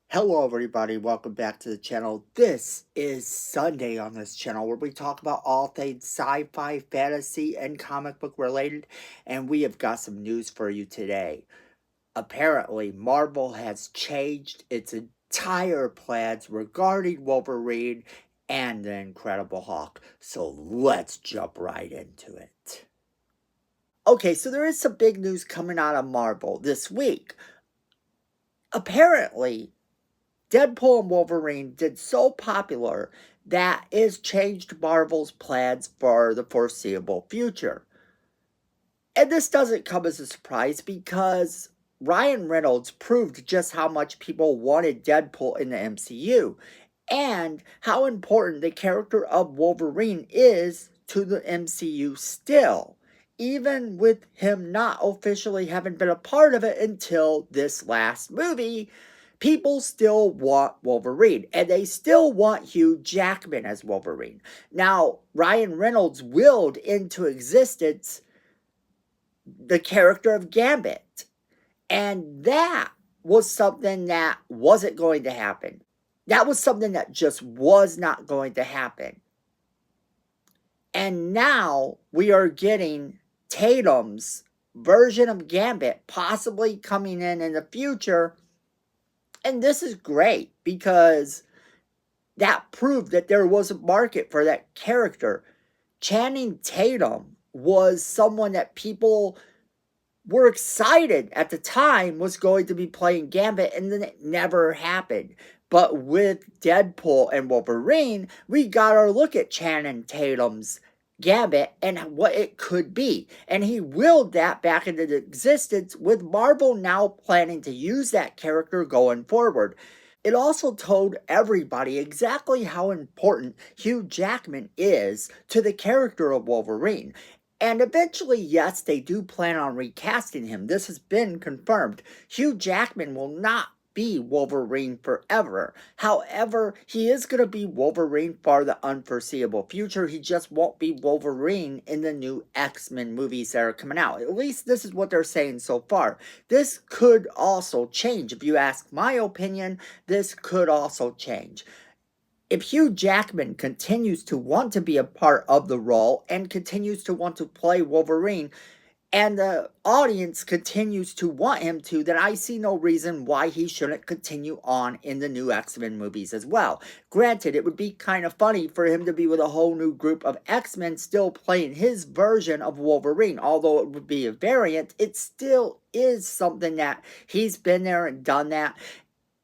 Hello everybody, welcome back to the channel. This is Sunday on this channel where we talk about all things sci-fi, fantasy, and comic book related, and we have got some news for you today. Apparently, Marvel has changed its entire plans regarding Wolverine and the Incredible Hulk, so let's jump right into it. Okay, so there is some big news coming out of Marvel this week. Apparently, Deadpool and Wolverine did so popular that it's changed Marvel's plans for the foreseeable future. And this doesn't come as a surprise because Ryan Reynolds proved just how much people wanted Deadpool in the MCU and how important the character of Wolverine is to the MCU still, even with him not officially having been a part of it until this last movie. People still want Wolverine, and they still want Hugh Jackman as Wolverine. Now, Ryan Reynolds willed into existence the character of Gambit, and that was something that wasn't going to happen. That was something that just was not going to happen. And now we are getting Tatum's version of Gambit possibly coming in the future. And this is great because that proved that there was a market for that character. Channing Tatum was someone that people were excited at the time was going to be playing Gambit, and then it never happened. But with Deadpool and Wolverine, we got our look at Channing Tatum's Gambit and what it could be. And he willed that back into existence, with Marvel now planning to use that character going forward. It also told everybody exactly how important Hugh Jackman is to the character of Wolverine. And eventually, yes, they do plan on recasting him. This has been confirmed. Hugh Jackman will not be Wolverine forever. However, he is going to be Wolverine for the unforeseeable future. He just won't be Wolverine in the new X-Men movies that are coming out. At least this is what they're saying so far. This could also change. If you ask my opinion, this could also change. If Hugh Jackman continues to want to be a part of the role and continues to want to play Wolverine, and the audience continues to want him to, then I see no reason why he shouldn't continue on in the new X-Men movies as well. Granted, it would be kind of funny for him to be with a whole new group of X-Men still playing his version of Wolverine. Although it would be a variant, it still is something that he's been there and done that.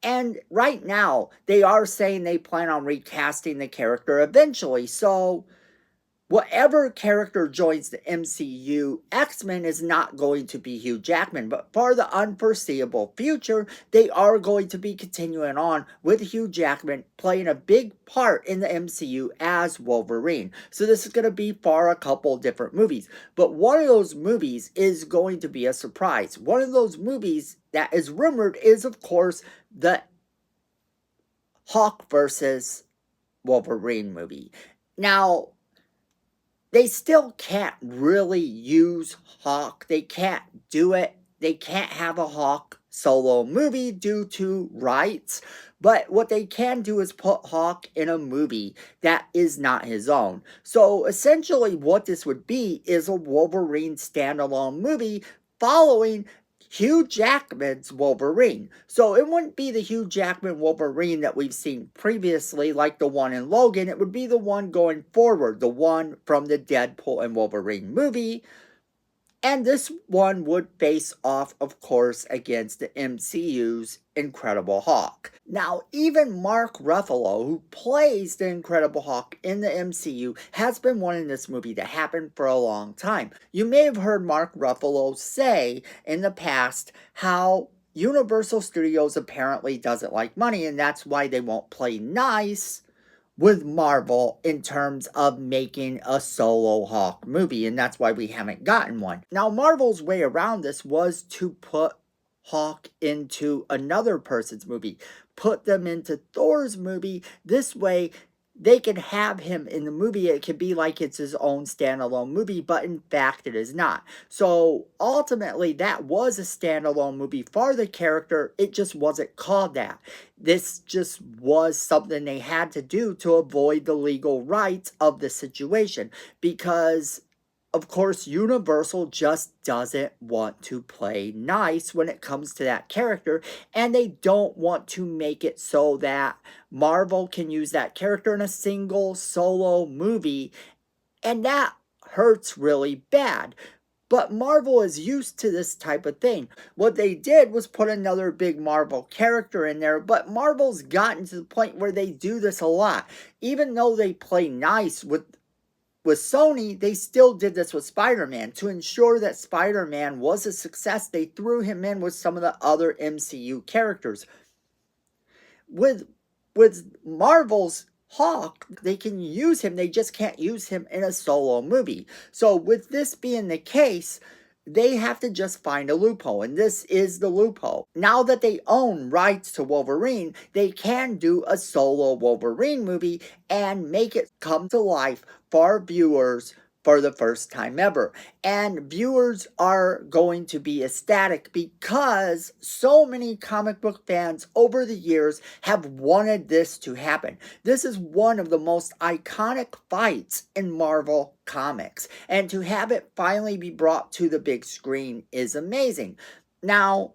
And right now, they are saying they plan on recasting the character eventually. So, whatever character joins the MCU, X-Men is not going to be Hugh Jackman. But for the unforeseeable future, they are going to be continuing on with Hugh Jackman playing a big part in the MCU as Wolverine. So this is going to be for a couple different movies. But one of those movies is going to be a surprise. One of those movies that is rumored is, of course, the Hawk versus Wolverine movie. Now, they still can't really use Hawk. They can't do it. They can't have a Hawk solo movie due to rights. But what they can do is put Hawk in a movie that is not his own. So essentially what this would be is a Wolverine standalone movie following Hugh Jackman's Wolverine. So it wouldn't be the Hugh Jackman Wolverine that we've seen previously, like the one in Logan. It would be the one going forward, the one from the Deadpool and Wolverine movie. And this one would face off, of course, against the MCU's Incredible Hulk. Now, even Mark Ruffalo, who plays the Incredible Hulk in the MCU, has been wanting this movie to happen for a long time. You may have heard Mark Ruffalo say in the past how Universal Studios apparently doesn't like money, and that's why they won't play nice with Marvel in terms of making a solo Hawk movie, and that's why we haven't gotten one. Now, Marvel's way around this was to put Hawk into another person's movie, put them into Thor's movie. This way, they can have him in the movie. It could be like it's his own standalone movie, but in fact, it is not. So ultimately, that was a standalone movie for the character. It just wasn't called that. This just was something they had to do to avoid the legal rights of the situation because of course, Universal just doesn't want to play nice when it comes to that character, and they don't want to make it so that Marvel can use that character in a single solo movie, and that hurts really bad. But Marvel is used to this type of thing. What they did was put another big Marvel character in there, but Marvel's gotten to the point where they do this a lot. Even though they play nice with Sony, they still did this with Spider-Man. To ensure that Spider-Man was a success, they threw him in with some of the other MCU characters. With Marvel's Hawk, they can use him, they just can't use him in a solo movie. So with this being the case, they have to just find a loophole, and this is the loophole. Now that they own rights to Wolverine, they can do a solo Wolverine movie and make it come to life for viewers for the first time ever. And viewers are going to be ecstatic because so many comic book fans over the years have wanted this to happen. This is one of the most iconic fights in Marvel Comics, and to have it finally be brought to the big screen is amazing. Now,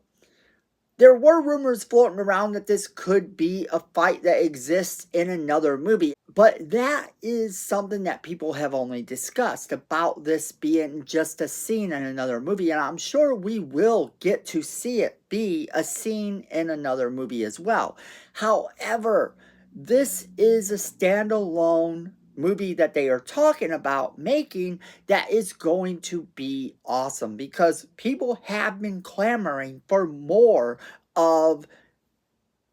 there were rumors floating around that this could be a fight that exists in another movie, but that is something that people have only discussed about this being just a scene in another movie, and I'm sure we will get to see it be a scene in another movie as well. However, this is a standalone movie that they are talking about making that is going to be awesome because people have been clamoring for more of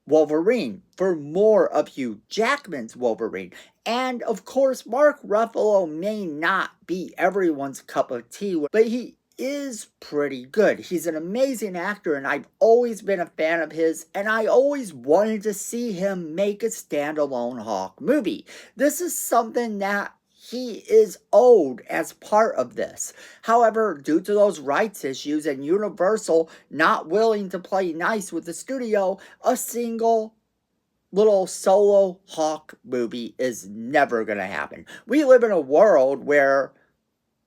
Wolverine, for more of Hugh Jackman's Wolverine. And of course, Mark Ruffalo may not be everyone's cup of tea, but he is pretty good. He's an amazing actor, and I've always been a fan of his, and I always wanted to see him make a standalone Hawk movie. This is something that he is owed as part of this. However, due to those rights issues and Universal not willing to play nice with the studio, a single little solo Hawk movie is never going to happen. We live in a world where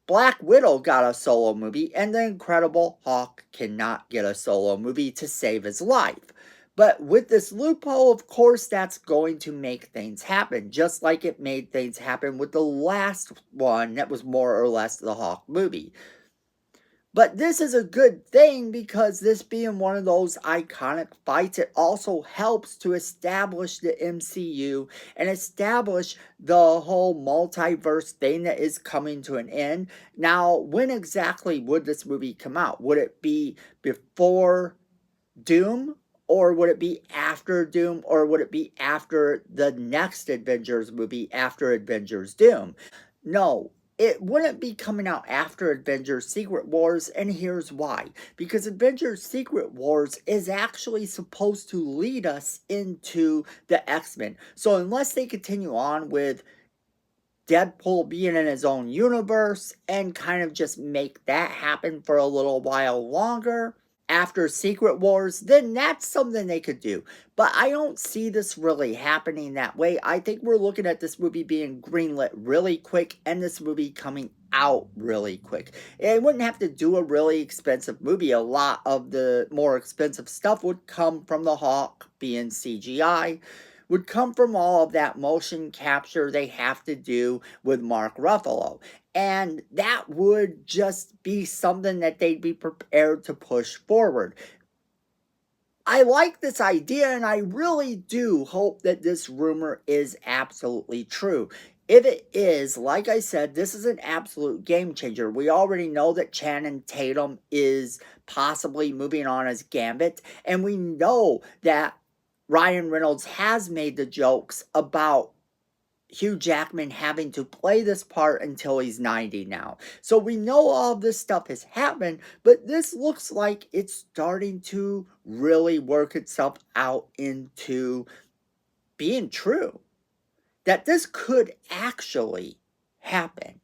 Black Widow got a solo movie, and the Incredible Hulk cannot get a solo movie to save his life. But with this loophole, of course, that's going to make things happen, just like it made things happen with the last one that was more or less the Hulk movie. But this is a good thing because this being one of those iconic fights, it also helps to establish the MCU and establish the whole multiverse thing that is coming to an end. Now, when exactly would this movie come out? Would it be before Doom? Or would it be after Doom? Or would it be after the next Avengers movie, after Avengers Doom? No, it wouldn't be coming out after Avengers Secret Wars, and here's why. Because Avengers Secret Wars is actually supposed to lead us into the X-Men. So unless they continue on with Deadpool being in his own universe and kind of just make that happen for a little while longer after Secret Wars, then that's something they could do. But I don't see this really happening that way. I think we're looking at this movie being greenlit really quick and this movie coming out really quick. It wouldn't have to do a really expensive movie. A lot of the more expensive stuff would come from the Hawk being CGI, would come from all of that motion capture they have to do with Mark Ruffalo. And that would just be something that they'd be prepared to push forward. I like this idea, and I really do hope that this rumor is absolutely true. If it is, like I said, this is an absolute game changer. We already know that Channing Tatum is possibly moving on as Gambit, and we know that Ryan Reynolds has made the jokes about Hugh Jackman having to play this part until he's 90 now. So we know all this stuff has happened, but this looks like it's starting to really work itself out into being true. that this could actually happen.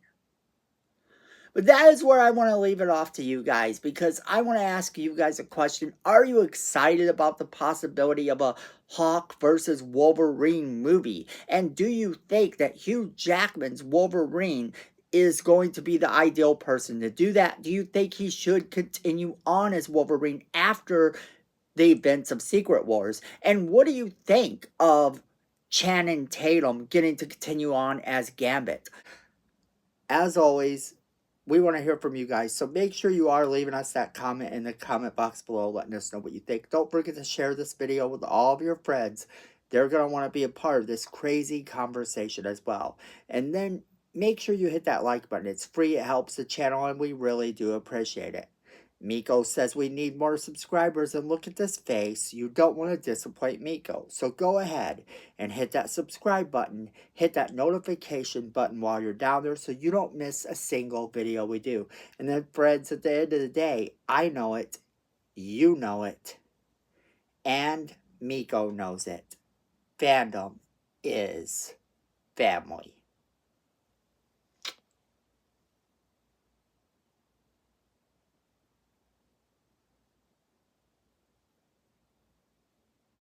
But that is where I want to leave it off to you guys, because I want to ask you guys a question. Are you excited about the possibility of a Hawk versus Wolverine movie? And do you think that Hugh Jackman's Wolverine is going to be the ideal person to do that? Do you think he should continue on as Wolverine after the events of Secret Wars? And what do you think of Channing Tatum getting to continue on as Gambit? As always, we want to hear from you guys. So make sure you are leaving us that comment in the comment box below, letting us know what you think. Don't forget to share this video with all of your friends. They're going to want to be a part of this crazy conversation as well. And then make sure you hit that like button. It's free, it helps the channel, and we really do appreciate it. Miko says we need more subscribers, and look at this face. You don't want to disappoint Miko. So go ahead and hit that subscribe button. Hit that notification button while you're down there so you don't miss a single video we do. And then friends, at the end of the day, I know it, you know it, and Miko knows it. Fandom is family.